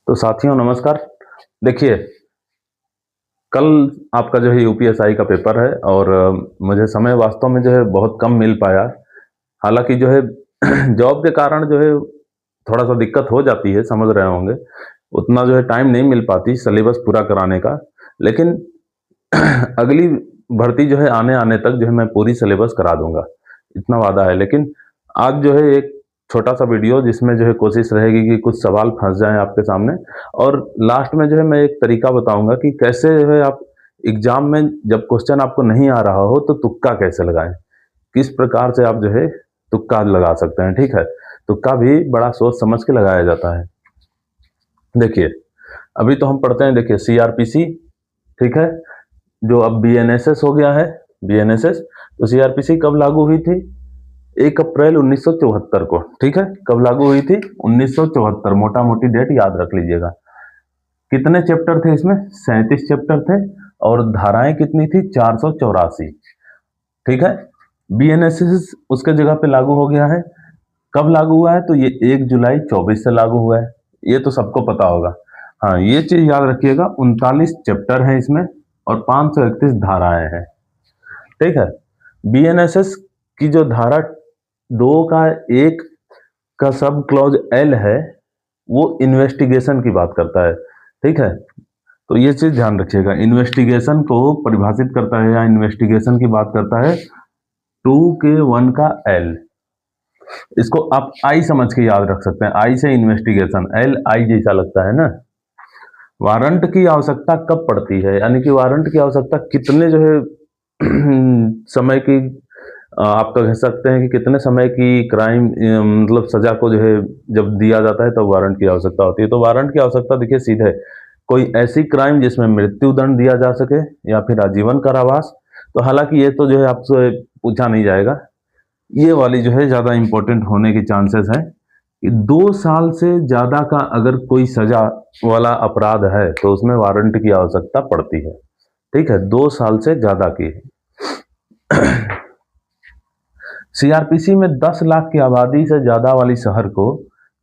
तो साथियों नमस्कार। देखिए, कल आपका जो है यूपीएसआई का पेपर है और मुझे समय वास्तव में जो है बहुत कम मिल पाया। हालांकि जो है जॉब के कारण जो है थोड़ा सा दिक्कत हो जाती है, समझ रहे होंगे। उतना जो है टाइम नहीं मिल पाती सिलेबस पूरा कराने का। लेकिन अगली भर्ती जो है आने आने तक जो है मैं पूरी सिलेबस करा दूंगा, इतना वादा है। लेकिन आज जो है एक छोटा सा वीडियो जिसमें जो है कोशिश रहेगी कि कुछ सवाल फंस जाएं आपके सामने, और लास्ट में जो है मैं एक तरीका बताऊंगा कि कैसे जो है आप एग्जाम में जब क्वेश्चन आपको नहीं आ रहा हो तो तुक्का कैसे लगाएं, किस प्रकार से आप जो है तुक्का लगा सकते हैं। ठीक है, तुक्का भी बड़ा सोच समझ के लगाया जाता है। देखिए, अभी तो हम पढ़ते हैं, देखिए सीआरपीसी, ठीक है, जो अब बीएनएसएस हो गया है। बीएनएसएस तो सीआरपीसी कब लागू हुई थी? 1 अप्रैल 1974 को। ठीक है, कब लागू हुई थी? 1974। मोटा मोटी डेट याद रख लीजिएगा। कितने चैप्टर थे इसमें? 37 चैप्टर थे और धाराएं कितनी थी? 484। ठीक है, बीएनएसएस उसके जगह पे लागू हो गया है। कब लागू हुआ है? तो ये 1 जुलाई 24 से लागू हुआ है, ये तो सबको पता होगा। हाँ, ये चीज याद रखिएगा, 39 चैप्टर है इसमें और 531 धाराएं हैं। ठीक है, बीएनएसएस की जो धारा 2 का 1 का सब क्लॉज एल है, वो इन्वेस्टिगेशन की बात करता है। ठीक है, तो ये चीज ध्यान रखिएगा, इन्वेस्टिगेशन को परिभाषित करता है या इन्वेस्टिगेशन की बात करता है 2 के 1 का एल। इसको आप आई समझ के याद रख सकते हैं, आई से इन्वेस्टिगेशन, एल आई जैसा लगता है ना। वारंट की आवश्यकता कब पड़ती है, यानी कि वारंट की आवश्यकता कितने जो है समय की, आप तो कह सकते हैं कि कितने समय की क्राइम मतलब सजा को जो है जब दिया जाता है तो वारंट की आवश्यकता होती है। तो वारंट की आवश्यकता देखिए सीधे कोई ऐसी क्राइम जिसमें मृत्यु दंड दिया जा सके या फिर आजीवन कारावास। तो हालांकि ये तो जो है आपसे पूछा नहीं जाएगा, ये वाली जो है ज्यादा इंपॉर्टेंट होने के चांसेस है कि 2 साल से ज्यादा का अगर कोई सजा वाला अपराध है तो उसमें वारंट की आवश्यकता पड़ती है। ठीक है, 2 साल से ज्यादा की। सीआरपीसी में 10 लाख की आबादी से ज्यादा वाली शहर को,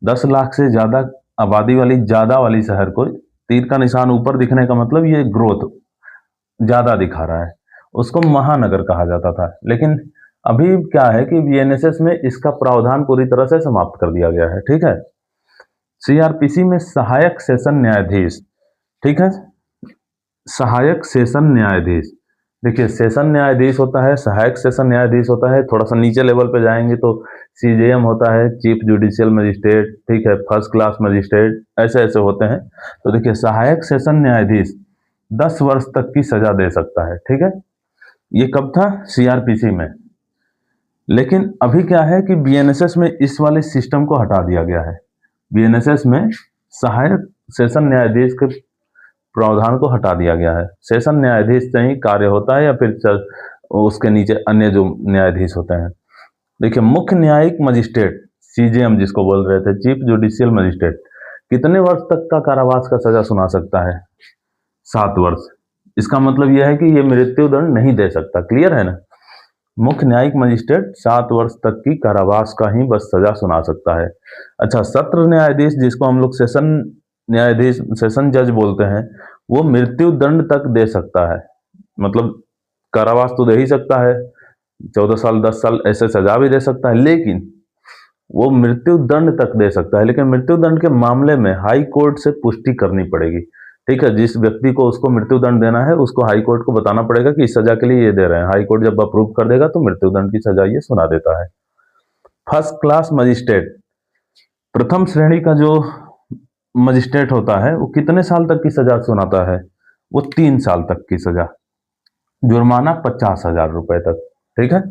10 लाख से ज्यादा आबादी वाली ज्यादा वाली शहर को, तीर का निशान ऊपर दिखने का मतलब ये ग्रोथ ज्यादा दिखा रहा है, उसको महानगर कहा जाता था। लेकिन अभी क्या है कि बीएनएसएस में इसका प्रावधान पूरी तरह से समाप्त कर दिया गया है। ठीक है, सीआरपीसी में सहायक सेशन न्यायाधीश, ठीक है, सहायक सेशन न्यायाधीश। देखिए, सेशन न्यायाधीश होता है, सहायक सेशन न्यायाधीश होता है, थोड़ा सा नीचे लेवल पे जाएंगे तो सीजेएम होता है, चीफ जुडिशियल मजिस्ट्रेट, ठीक है, फर्स्ट क्लास मजिस्ट्रेट, ऐसे ऐसे होते हैं। तो देखिए, सहायक सेशन न्यायाधीश 10 वर्ष तक की सजा दे सकता है। ठीक है, ये कब था? सीआरपीसी में। लेकिन अभी क्या है कि बीएनएसएस में इस वाले सिस्टम को हटा दिया गया है। बीएनएसएस में सहायक सेशन न्यायाधीश के प्रावधान को हटा दिया गया है। सेशन न्यायाधीश से ही कार्य होता है या फिर उसके नीचे अन्य जो न्यायाधीश होते हैं। देखिए, मुख्य न्यायिक मजिस्ट्रेट सीजेएम जिसको बोल रहे थे, चीफ जुडिशियल मजिस्ट्रेट, कितने वर्ष तक का कारावास का सजा सुना सकता है? 7 वर्ष। इसका मतलब यह है कि यह मृत्यु दंड नहीं दे सकता। क्लियर है ना? मुख्य न्यायिक मजिस्ट्रेट 7 वर्ष तक की कारावास का ही बस सजा सुना सकता है। अच्छा, सत्र न्यायाधीश जिसको हम लोग सेशन न्यायाधीश, सेशन जज बोलते हैं, वो मृत्यु दंड तक दे सकता है। मतलब कारावास तो दे ही सकता है, 14 साल 10 साल ऐसे सजा भी दे सकता है, लेकिन वो मृत्यु दंड तक दे सकता है। लेकिन मृत्यु दंड के मामले में हाई कोर्ट से पुष्टि करनी पड़ेगी। ठीक है, जिस व्यक्ति को उसको मृत्यु दंड देना है उसको हाई कोर्ट को बताना पड़ेगा कि इस सजा के लिए ये दे रहे हैं। हाई कोर्ट जब अप्रूव कर देगा तो मृत्यु दंड की सजा ये सुना देता है। फर्स्ट क्लास मजिस्ट्रेट, प्रथम श्रेणी का जो मजिस्ट्रेट होता है वो कितने साल तक की सजा सुनाता है? वो 3 साल तक की सजा, जुर्माना 50,000 रुपए तक। ठीक है,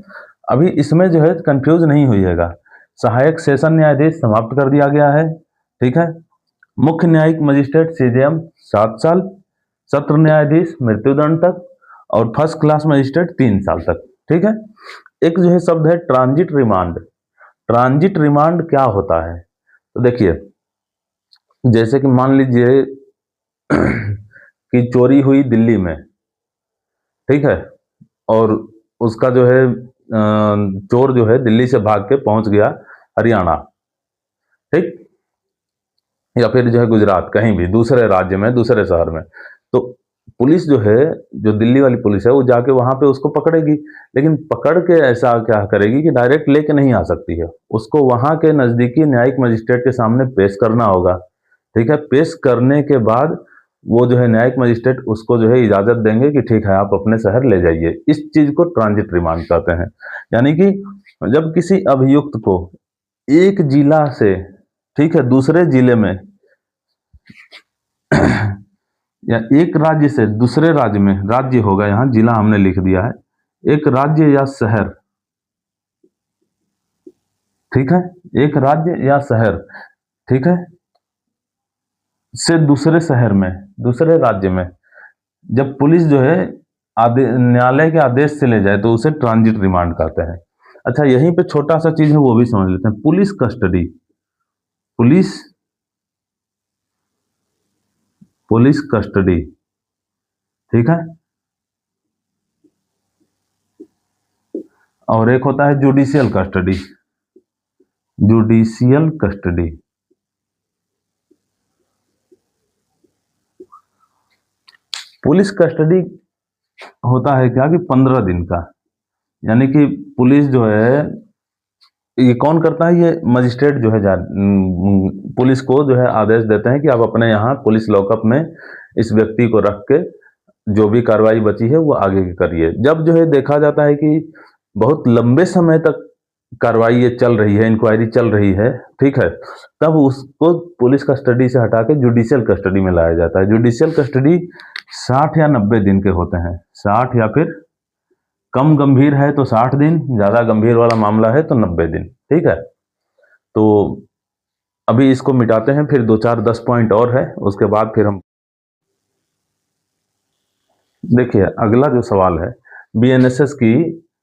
अभी इसमें जो है कंफ्यूज नहीं हुईएगा, सहायक सेशन न्यायाधीश समाप्त कर दिया गया है। ठीक है, मुख्य न्यायिक मजिस्ट्रेट सीजेएम 7 साल, सत्र न्यायाधीश मृत्युदंड तक, और फर्स्ट क्लास मजिस्ट्रेट 3 साल तक। ठीक है, एक जो है शब्द है ट्रांजिट रिमांड। ट्रांजिट रिमांड क्या होता है? तो देखिए, जैसे कि मान लीजिए कि चोरी हुई दिल्ली में, ठीक है, और उसका जो है चोर जो है दिल्ली से भाग के पहुंच गया हरियाणा। ठीक, या फिर जो है गुजरात, कहीं भी दूसरे राज्य में, दूसरे शहर में, तो पुलिस जो है, जो दिल्ली वाली पुलिस है, वो जाके वहां पे उसको पकड़ेगी। लेकिन पकड़ के ऐसा क्या करेगी कि डायरेक्ट लेके नहीं आ सकती है, उसको वहां के नजदीकी न्यायिक मजिस्ट्रेट के सामने पेश करना होगा। ठीक है, पेश करने के बाद वो जो है न्यायिक मजिस्ट्रेट उसको जो है इजाजत देंगे कि ठीक है आप अपने शहर ले जाइए। इस चीज को ट्रांजिट रिमांड कहते हैं। यानी कि जब किसी अभियुक्त को एक जिला से, ठीक है, दूसरे जिले में या एक राज्य से दूसरे राज्य में, राज्य होगा यहां, जिला हमने लिख दिया है, एक राज्य या शहर, ठीक है, एक राज्य या शहर, ठीक है, से दूसरे शहर में, दूसरे राज्य में जब पुलिस जो है न्यायालय के आदेश से ले जाए तो उसे ट्रांजिट रिमांड कहते हैं। अच्छा, यहीं पे छोटा सा चीज है वो भी समझ लेते हैं। Police custody, police police custody, ठीक है, और एक होता है judicial custody, judicial custody. Police custody होता है क्या कि 15 दिन का, यानी कि पुलिस जो है, ये कौन करता है, ये मजिस्ट्रेट जो है पुलिस को जो है आदेश देते हैं कि आप अपने यहाँ पुलिस लॉकअप में इस व्यक्ति को रख के जो भी कार्रवाई बची है वो आगे की करिए। जब जो है देखा जाता है कि बहुत लंबे समय तक कार्रवाई ये चल रही है, इंक्वायरी चल रही है, ठीक है, तब उसको पुलिस कस्टडी से हटा के जुडिशियल कस्टडी में लाया जाता है। जुडिशियल कस्टडी 60 या 90 दिन के होते हैं, 60 या फिर कम गंभीर है तो 60 दिन, ज्यादा गंभीर वाला मामला है तो 90 दिन, ठीक है। तो अभी इसको मिटाते हैं, फिर 2-4-10 पॉइंट और है, उसके बाद फिर हम देखिए अगला जो सवाल है, बीएनएसएस की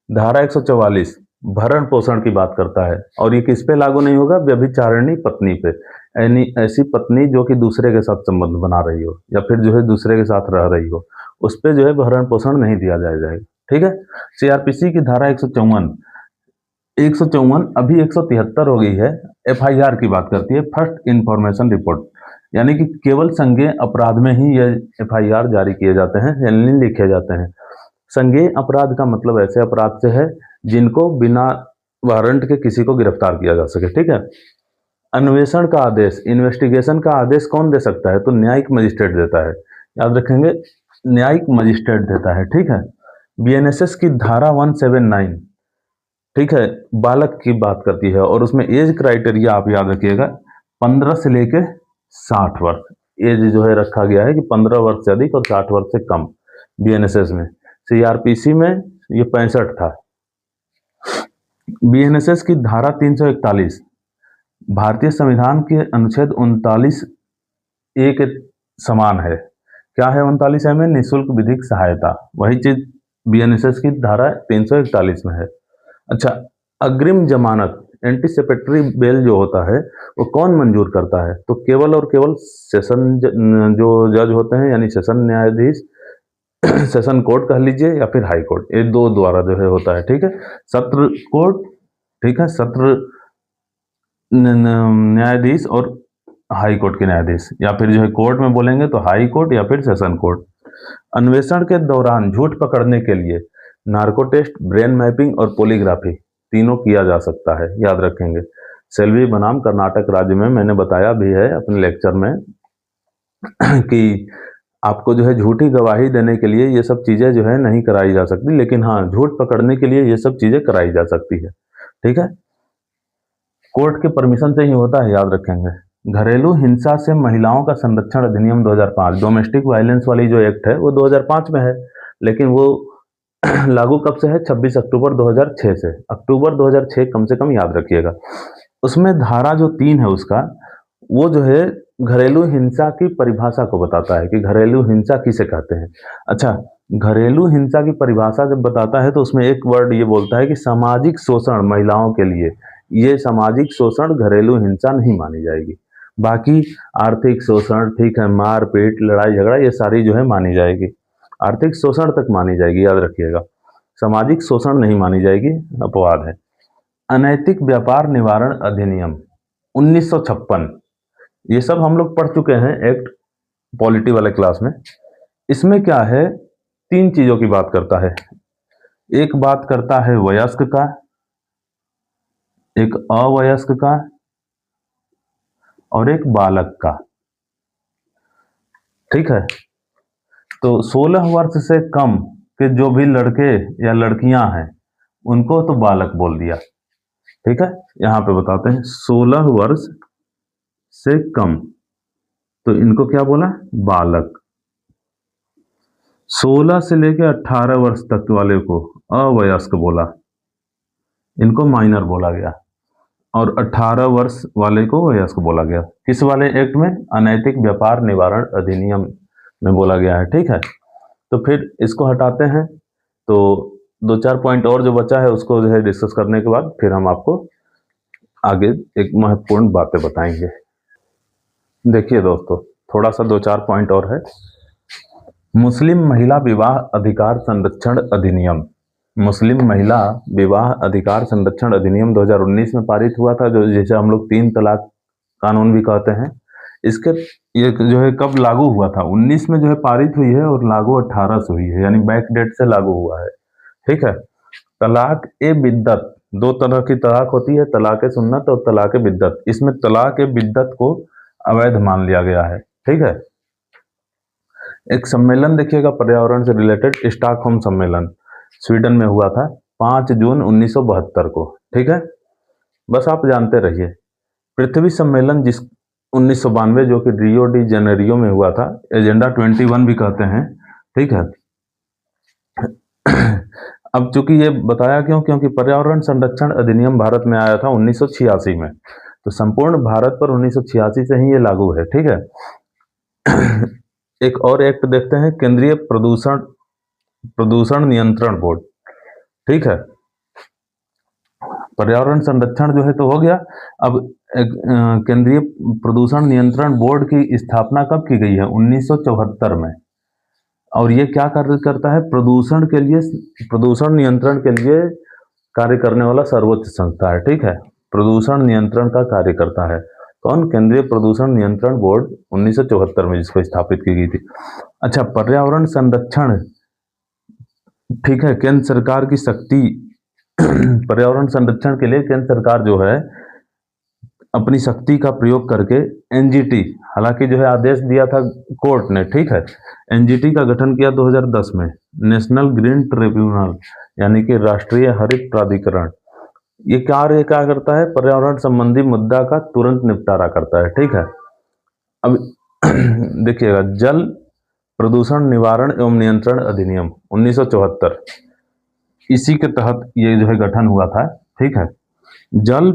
धारा 144 भरण पोषण की बात करता है, और ये किस पे लागू नहीं होगा, व्यभिचारिणी पत्नी पे, यानी ऐसी पत्नी जो कि दूसरे के साथ संबंध बना रही हो या फिर जो है दूसरे के साथ रह रही हो, उस पे जो है भरण पोषण नहीं दिया जाएगा, ठीक है। सीआरपीसी की धारा 154 अभी 173 हो गई है, एफआईआर की बात करती है, फर्स्ट इंफॉर्मेशन रिपोर्ट, यानी कि केवल संज्ञेय अपराध में ही ये एफआईआर जारी किए जाते हैं, यानी लिखे जाते हैं। संज्ञेय अपराध का मतलब ऐसे अपराध से है जिनको बिना वारंट के किसी को गिरफ्तार किया जा सके, ठीक है। अन्वेषण का आदेश, इन्वेस्टिगेशन का आदेश कौन दे सकता है, तो न्यायिक मजिस्ट्रेट देता है, याद रखेंगे, न्यायिक मजिस्ट्रेट देता है, ठीक है। बीएनएसएस की धारा 179, ठीक है, बालक की बात करती है, और उसमें एज क्राइटेरिया आप याद रखिएगा 15 से लेके 60 वर्ष एज जो है रखा गया है कि 15 वर्ष से अधिक और 60 वर्ष से कम बीएनएसएस में। सीआरपीसी में ये 65 था। बीएनएसएस की धारा 341 भारतीय संविधान के अनुच्छेद 39 ए के समान है। क्या है 39 में, निःशुल्क विधिक सहायता, वही चीज बीएनएसएस की धारा 341 में है। अच्छा, अग्रिम जमानत, एंटीसिपेटरी बेल जो होता है वो कौन मंजूर करता है, तो केवल और केवल सेशन जो जज होते हैं, यानी सेशन न्यायाधीश, सेशन कोर्ट कह लीजिए या फिर हाई कोर्ट, ये दो द्वारा जो है होता है, ठीक है। सत्र कोर्ट, ठीक है, सत्र न्यायाधीश और हाई कोर्ट के न्यायाधीश, या फिर जो है कोर्ट में बोलेंगे तो हाई कोर्ट या फिर सेशन कोर्ट। अन्वेषण के दौरान झूठ पकड़ने के लिए नार्को टेस्ट, ब्रेन मैपिंग और पोलीग्राफी तीनों किया जा सकता है, याद रखेंगे। सेल्वी बनाम कर्नाटक राज्य में मैंने बताया भी है अपने लेक्चर में कि आपको जो है झूठी गवाही देने के लिए ये सब चीजें जो है नहीं कराई जा सकती, लेकिन हाँ झूठ पकड़ने के लिए ये सब चीजें कराई जा सकती है, ठीक है। कोर्ट के परमिशन से ही होता है, याद रखेंगे। घरेलू हिंसा से महिलाओं का संरक्षण अधिनियम 2005, डोमेस्टिक वायलेंस वाली जो एक्ट है वो 2005 में है, लेकिन वो लागू कब से है, 26 अक्टूबर 2006 से। अक्टूबर 2006 कम से कम याद रखिएगा। उसमें धारा जो 3 है उसका, वो जो है घरेलू हिंसा की परिभाषा को बताता है कि घरेलू हिंसा किसे कहते हैं। अच्छा, घरेलू हिंसा की परिभाषा जब बताता है तो उसमें एक वर्ड ये बोलता है कि सामाजिक शोषण महिलाओं के लिए, ये सामाजिक शोषण घरेलू हिंसा नहीं मानी जाएगी। बाकी आर्थिक शोषण, ठीक है, मारपीट, लड़ाई झगड़ा, ये सारी जो है मानी जाएगी, आर्थिक शोषण तक मानी जाएगी, याद रखिएगा। सामाजिक शोषण नहीं मानी जाएगी, अपवाद है। अनैतिक व्यापार निवारण अधिनियम 1956, ये सब हम लोग पढ़ चुके हैं एक्ट पॉलिटी वाले क्लास में। इसमें क्या है, 3 चीजों की बात करता है। एक बात करता है वयस्क का, एक अवयस्क का और एक बालक का। ठीक है, तो 16 वर्ष से कम के जो भी लड़के या लड़कियां हैं उनको तो बालक बोल दिया। ठीक है, यहां पे बताते हैं 16 वर्ष से कम, तो इनको क्या बोला, बालक। 16 से लेकर 18 वर्ष तक वाले को अवयस्क बोला, इनको माइनर बोला गया। और 18 वर्ष वाले को वयस्क बोला गया। किस वाले एक्ट में, अनैतिक व्यापार निवारण अधिनियम में बोला गया है। ठीक है, तो फिर इसको हटाते हैं, तो 2-4 पॉइंट और जो बचा है उसको जो है डिस्कस करने के बाद फिर हम आपको आगे एक महत्वपूर्ण बातें बताएंगे। देखिए दोस्तों, थोड़ा सा 2-4 पॉइंट और है। मुस्लिम महिला विवाह अधिकार संरक्षण अधिनियम, मुस्लिम महिला विवाह अधिकार संरक्षण अधिनियम 2019 में पारित हुआ था, जो जिसे हम लोग 3 तलाक कानून भी कहते हैं। इसके ये जो है कब लागू हुआ था, 19 में जो है पारित हुई है और लागू 18 से हुई है, यानी बैक डेट से लागू हुआ है। ठीक है, तलाक ए बिद्दत, 2 तरह की तलाक होती है, तलाक ए सुन्नत और तलाक ए बिद्दत। इसमें तलाक ए बिद्दत को अवैध मान लिया गया है। ठीक है, एक सम्मेलन देखिएगा पर्यावरण से रिलेटेड, स्टॉकहोम सम्मेलन स्वीडन में हुआ था 5 जून 1972 को। ठीक है, बस आप जानते रहिए। पृथ्वी सम्मेलन जिस 1992 जो कि रियो डी जेनेरियो में हुआ था, एजेंडा 21 भी कहते हैं। ठीक है, अब चूंकि ये बताया क्यों, क्योंकि पर्यावरण संरक्षण अधिनियम भारत में आया था 1986 में, तो संपूर्ण भारत पर 1986 से ही ये लागू है। ठीक है, एक और एक्ट देखते हैं, केंद्रीय प्रदूषण नियंत्रण बोर्ड। ठीक है, पर्यावरण संरक्षण जो है तो हो गया। अब केंद्रीय प्रदूषण नियंत्रण बोर्ड की स्थापना कब की गई है, 1974 में। और ये क्या कार्य करता है, प्रदूषण के लिए, प्रदूषण नियंत्रण के लिए कार्य करने वाला सर्वोच्च संस्था है। ठीक है, प्रदूषण नियंत्रण का कार्य करता है कौन, केंद्रीय प्रदूषण नियंत्रण बोर्ड 1974 में जिसको स्थापित की गई थी। अच्छा, पर्यावरण संरक्षण, ठीक है, केंद्र सरकार की शक्ति पर्यावरण संरक्षण के लिए केंद्र सरकार जो है अपनी शक्ति का प्रयोग करके एनजीटी, हालांकि जो है आदेश दिया था कोर्ट ने। ठीक है, एनजीटी का गठन किया 2010 में, नेशनल ग्रीन ट्रिब्यूनल, यानी कि राष्ट्रीय हरित प्राधिकरण। ये कार्य क्या करता है, पर्यावरण संबंधी मुद्दा का तुरंत निपटारा करता है। ठीक है, अब देखिएगा, जल प्रदूषण निवारण एवं नियंत्रण अधिनियम 1974, इसी के तहत ये जो है गठन हुआ था। ठीक है, जल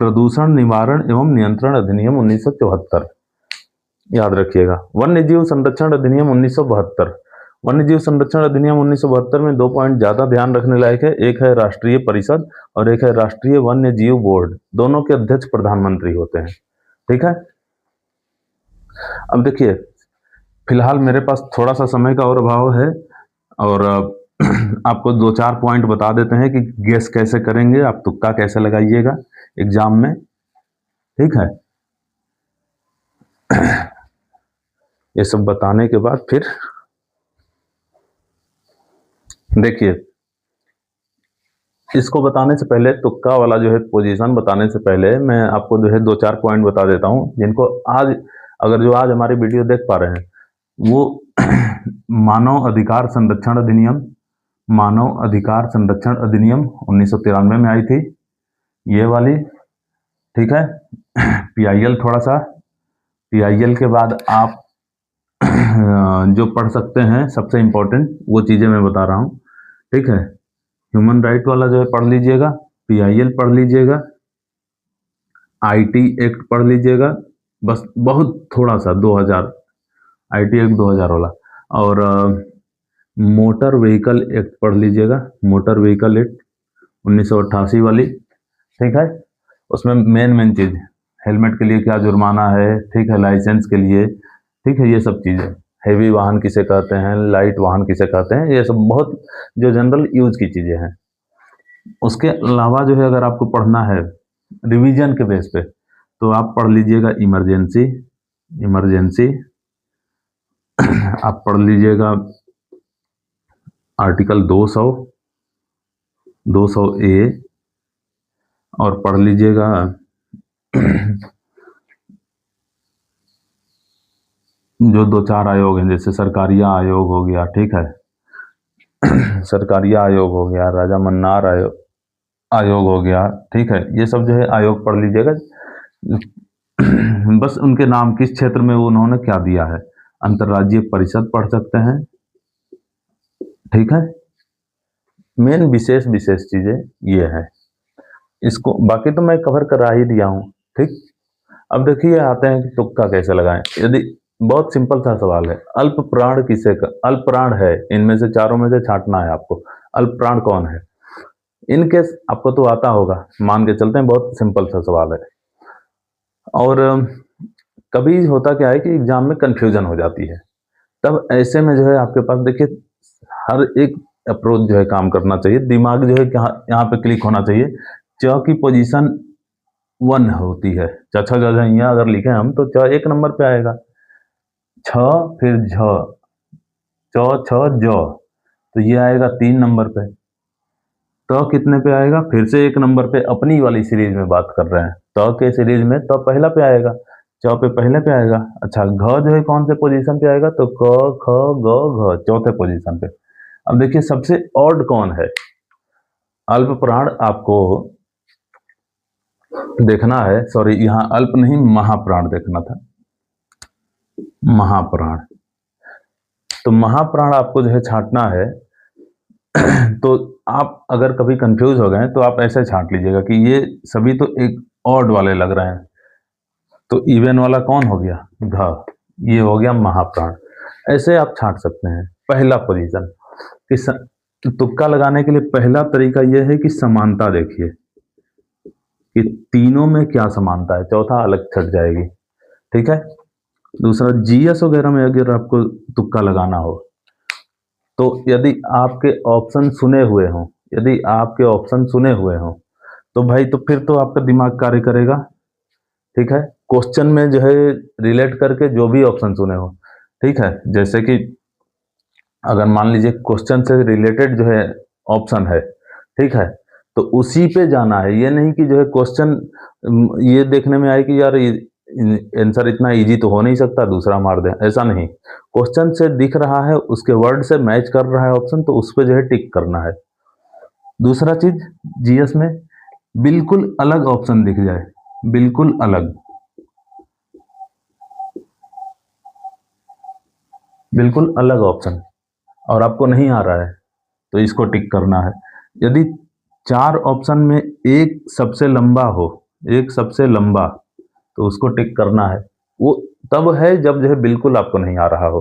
प्रदूषण निवारण एवं नियंत्रण अधिनियम 1974 याद रखिएगा। वन्य जीव संरक्षण अधिनियम 1972, वन्य जीव संरक्षण अधिनियम 1972 में 2 पॉइंट ज्यादा ध्यान रखने लायक है। एक है राष्ट्रीय परिषद और एक है राष्ट्रीय वन्य जीव बोर्ड, दोनों के अध्यक्ष प्रधानमंत्री होते हैं। ठीक है, अब देखिए, फिलहाल मेरे पास थोड़ा सा समय का और अभाव है, और आपको 2-4 पॉइंट बता देते हैं कि गेस कैसे करेंगे, आप तुक्का कैसे लगाइएगा एग्जाम में। ठीक है, ये सब बताने के बाद फिर देखिए, इसको बताने से पहले, तुक्का वाला जो है पोजीशन बताने से पहले मैं आपको जो है 2-4 पॉइंट बता देता हूं, जिनको आज, अगर जो आज हमारी वीडियो देख पा रहे हैं वो मानव अधिकार संरक्षण अधिनियम, मानव अधिकार संरक्षण अधिनियम 1993 में आई थी, ये वाली। ठीक है, पीआईएल, थोड़ा सा पीआईएल के बाद आप जो पढ़ सकते हैं, सबसे इंपॉर्टेंट वो चीजें मैं बता रहा हूं। ठीक है, ह्यूमन राइट वाला जो है पढ़ लीजिएगा, पीआईएल पढ़ लीजिएगा, आईटी एक्ट पढ़ लीजिएगा, बस बहुत थोड़ा सा 2000 आईटी एक्ट 2000 वाला, और मोटर व्हीकल एक्ट पढ़ लीजिएगा, मोटर व्हीकल एक्ट 1988 वाली। ठीक है, उसमें मेन चीज, हेलमेट के लिए क्या जुर्माना है, ठीक है, लाइसेंस के लिए, ठीक है, ये सब चीजें, हैवी वाहन किसे कहते हैं, लाइट वाहन किसे कहते हैं, ये सब बहुत जो जनरल यूज की चीजें हैं। उसके अलावा जो है अगर आपको पढ़ना है रिवीजन के बेस पे, तो आप पढ़ लीजिएगा इमरजेंसी, इमरजेंसी आप पढ़ लीजिएगा आर्टिकल 200, 200A, और पढ़ लीजिएगा जो 2-4 आयोग हैं, जैसे सरकारिया आयोग हो गया, ठीक है, सरकारिया आयोग हो गया, राजा मन्नार आयोग हो गया, ठीक है, ये सब जो है आयोग पढ़ लीजिएगा। बस उनके नाम किस क्षेत्र में उन्होंने क्या दिया है। अंतर्राज्यीय परिषद पढ़ सकते हैं, ठीक है। मेन विशेष विशेष चीजें ये है, इसको बाकी तो मैं कवर करा ही दिया हूं, ठीक। अब देखिए आते हैं कि तुक्का कैसे लगाएं। यदि बहुत सिंपल सा सवाल है, अल्प प्राण किसे अल्प प्राण है, इनमें से चारों में से छांटना है आपको, अल्प प्राण कौन है। इनकेस आपको तो आता होगा, मान के चलते हैं, बहुत सिंपल सा सवाल है। और कभी होता क्या है कि एग्जाम में कंफ्यूजन हो जाती है, तब ऐसे में जो है आपके पास देखिए हर एक अप्रोच जो है काम करना चाहिए, दिमाग जो है यहाँ पे क्लिक होना चाहिए। च की पोजीशन 1 होती है, छ यहाँ अगर लिखे हम तो च 1 नंबर पे आएगा, छ फिर झ, च छ ज, तो ये आएगा 3 नंबर पे। तो कितने पे आएगा, फिर से 1 नंबर पे, अपनी वाली सीरीज में बात कर रहे हैं, तो के सीरीज में तो पहला पे आएगा, च पे पहले पे आएगा। अच्छा, घ जो है कौन से पोजीशन पे आएगा, तो क ख ग घ, चौथे पोजीशन पे। अब देखिए सबसे ऑड कौन है, अल्प प्राण आपको देखना है, सॉरी यहाँ अल्प नहीं महाप्राण देखना था, महाप्राण। तो महाप्राण आपको जो है छांटना है। तो आप अगर कभी कंफ्यूज हो गए तो आप ऐसे छांट लीजिएगा कि ये सभी तो एक ऑड वाले लग रहे हैं, तो इवन वाला कौन हो गया, घ, ये हो गया महाप्राण। ऐसे आप छांट सकते हैं। पहला पोजीशन कि तुक्का लगाने के लिए पहला तरीका यह है कि समानता देखिए कि तीनों में क्या समानता है, चौथा अलग छट जाएगी, ठीक है। दूसरा, जीएस वगैरह में अगर आपको तुक्का लगाना हो तो यदि आपके ऑप्शन सुने हुए हों, यदि आपके ऑप्शन सुने हुए हों तो भाई तो फिर तो आपका दिमाग कार्य करेगा, ठीक है। क्वेश्चन में जो है रिलेट करके जो भी ऑप्शन सुने हो, ठीक है। जैसे कि अगर मान लीजिए क्वेश्चन से रिलेटेड जो है ऑप्शन है, ठीक है, तो उसी पे जाना है। ये नहीं कि जो है क्वेश्चन ये देखने में आए कि यार आंसर इतना इजी तो हो नहीं सकता, दूसरा मार दें, ऐसा नहीं। क्वेश्चन से दिख रहा है, उसके वर्ड से मैच कर रहा है ऑप्शन, तो उस पर जो है टिक करना है। दूसरा चीज, जीएस में बिल्कुल अलग ऑप्शन दिख जाए, बिल्कुल अलग, बिल्कुल अलग ऑप्शन, और आपको नहीं आ रहा है तो इसको टिक करना है। यदि 4 ऑप्शन में एक सबसे लंबा हो, एक सबसे लंबा, तो उसको टिक करना है। वो तब है जब जो है बिल्कुल आपको नहीं आ रहा हो,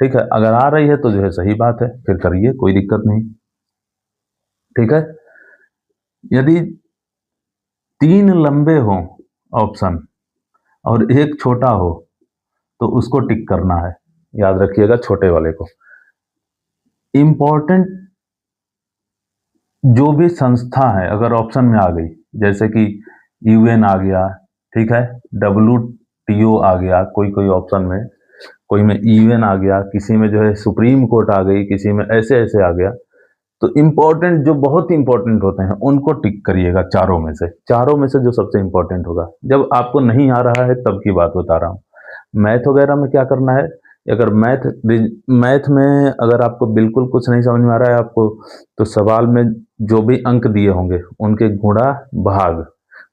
ठीक है। अगर आ रही है तो जो है सही बात है, फिर करिए, कोई दिक्कत नहीं, ठीक है। यदि 3 लंबे हों ऑप्शन और एक छोटा हो तो उसको टिक करना है, याद रखिएगा छोटे वाले को। इंपॉर्टेंट जो भी संस्था है अगर ऑप्शन में आ गई, जैसे कि यूएन आ गया, ठीक है, WTO आ गया, कोई कोई ऑप्शन में, कोई में यूएन आ गया, किसी में जो है सुप्रीम कोर्ट आ गई, किसी में ऐसे ऐसे आ गया, तो इंपॉर्टेंट जो बहुत इंपॉर्टेंट होते हैं उनको टिक करिएगा। चारों में से, चारों में से जो सबसे इंपॉर्टेंट होगा। जब आपको नहीं आ रहा है तब की बात बता रहा हूँ। मैथ वगैरह में क्या करना है, अगर मैथ में अगर आपको बिल्कुल कुछ नहीं समझ में आ रहा है आपको, तो सवाल में जो भी अंक दिए होंगे उनके गुणा भाग,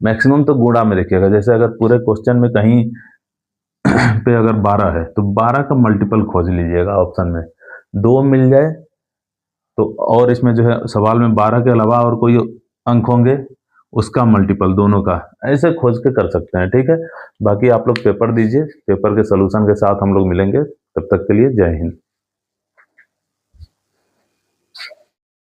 मैक्सिमम तो गुणा में देखिएगा। जैसे अगर पूरे क्वेश्चन में कहीं पे अगर 12 है तो 12 का मल्टीपल खोज लीजिएगा ऑप्शन में, 2 मिल जाए तो, और इसमें जो है सवाल में 12 के अलावा और कोई अंक होंगे उसका मल्टीपल, दोनों का, ऐसे खोज के कर सकते हैं, ठीक है। बाकी आप लोग पेपर दीजिए, पेपर के सोल्यूशन के साथ हम लोग मिलेंगे, तब तक के लिए जय हिंद।